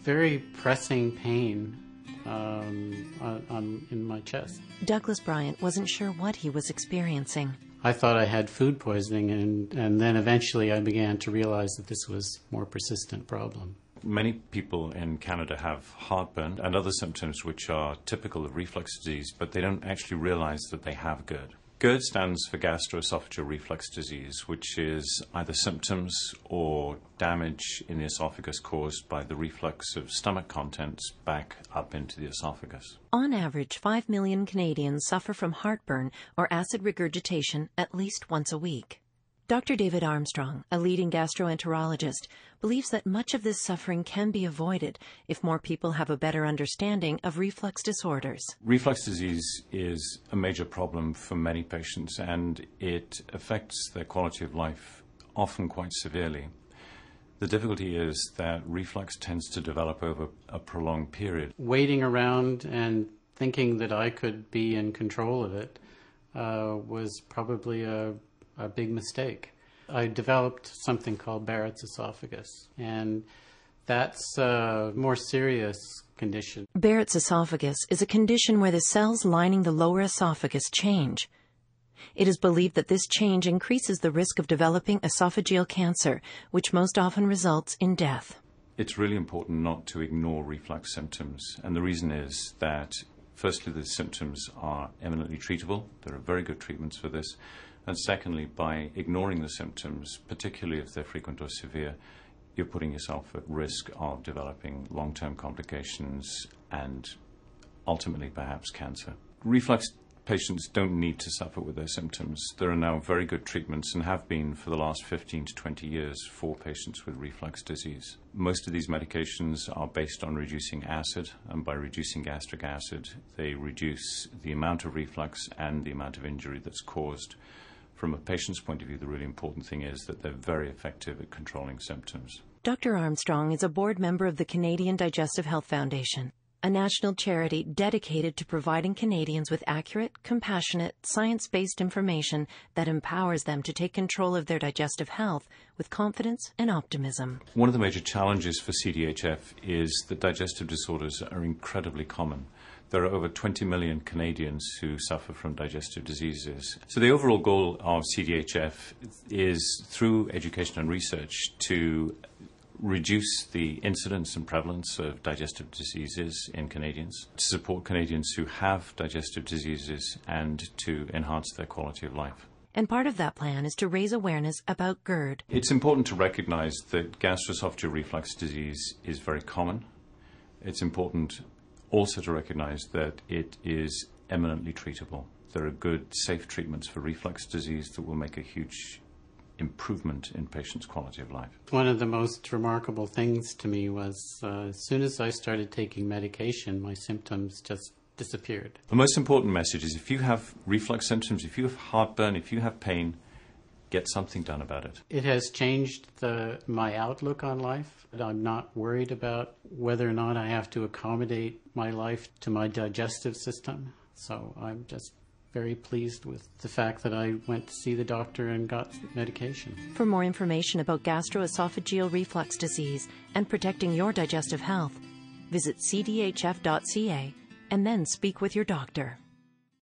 very pressing pain in my chest. Douglas Bryant wasn't sure what he was experiencing. I thought I had food poisoning, and then eventually I began to realize that this was a more persistent problem. Many people in Canada have heartburn and other symptoms which are typical of reflux disease, but they don't actually realize that they have GERD. GERD stands for Gastroesophageal Reflux Disease, which is either symptoms or damage in the esophagus caused by the reflux of stomach contents back up into the esophagus. On average, 5 million Canadians suffer from heartburn or acid regurgitation at least once a week. Dr. David Armstrong, a leading gastroenterologist, believes that much of this suffering can be avoided if more people have a better understanding of reflux disorders. Reflux disease is a major problem for many patients, and it affects their quality of life often quite severely. The difficulty is that reflux tends to develop over a prolonged period. Waiting around and thinking that I could be in control of it was probably a big mistake. I developed something called Barrett's esophagus, and that's a more serious condition. Barrett's esophagus is a condition where the cells lining the lower esophagus change. It is believed that this change increases the risk of developing esophageal cancer, which most often results in death. It's really important not to ignore reflux symptoms, and the reason is that, firstly, the symptoms are eminently treatable. There are very good treatments for this. And secondly, by ignoring the symptoms, particularly if they're frequent or severe, you're putting yourself at risk of developing long-term complications and ultimately perhaps cancer. Reflux patients don't need to suffer with their symptoms. There are now very good treatments and have been for the last 15 to 20 years for patients with reflux disease. Most of these medications are based on reducing acid, and by reducing gastric acid, they reduce the amount of reflux and the amount of injury that's caused. From a patient's point of view, the really important thing is that they're very effective at controlling symptoms. Dr. Armstrong is a board member of the Canadian Digestive Health Foundation, a national charity dedicated to providing Canadians with accurate, compassionate, science-based information that empowers them to take control of their digestive health with confidence and optimism. One of the major challenges for CDHF is that digestive disorders are incredibly common. There are over 20 million Canadians who suffer from digestive diseases. So the overall goal of CDHF is, through education and research, to reduce the incidence and prevalence of digestive diseases in Canadians, to support Canadians who have digestive diseases, and to enhance their quality of life. And part of that plan is to raise awareness about GERD. It's important to recognize that gastroesophageal reflux disease is very common. It's important also to recognize that it is eminently treatable. There are good, safe treatments for reflux disease that will make a huge improvement in patients' quality of life. One of the most remarkable things to me was as soon as I started taking medication, my symptoms just disappeared. The most important message is if you have reflux symptoms, if you have heartburn, if you have pain, get something done about it. It has changed my outlook on life. I'm not worried about whether or not I have to accommodate my life to my digestive system. So I'm just very pleased with the fact that I went to see the doctor and got medication. For more information about gastroesophageal reflux disease and protecting your digestive health, visit cdhf.ca and then speak with your doctor.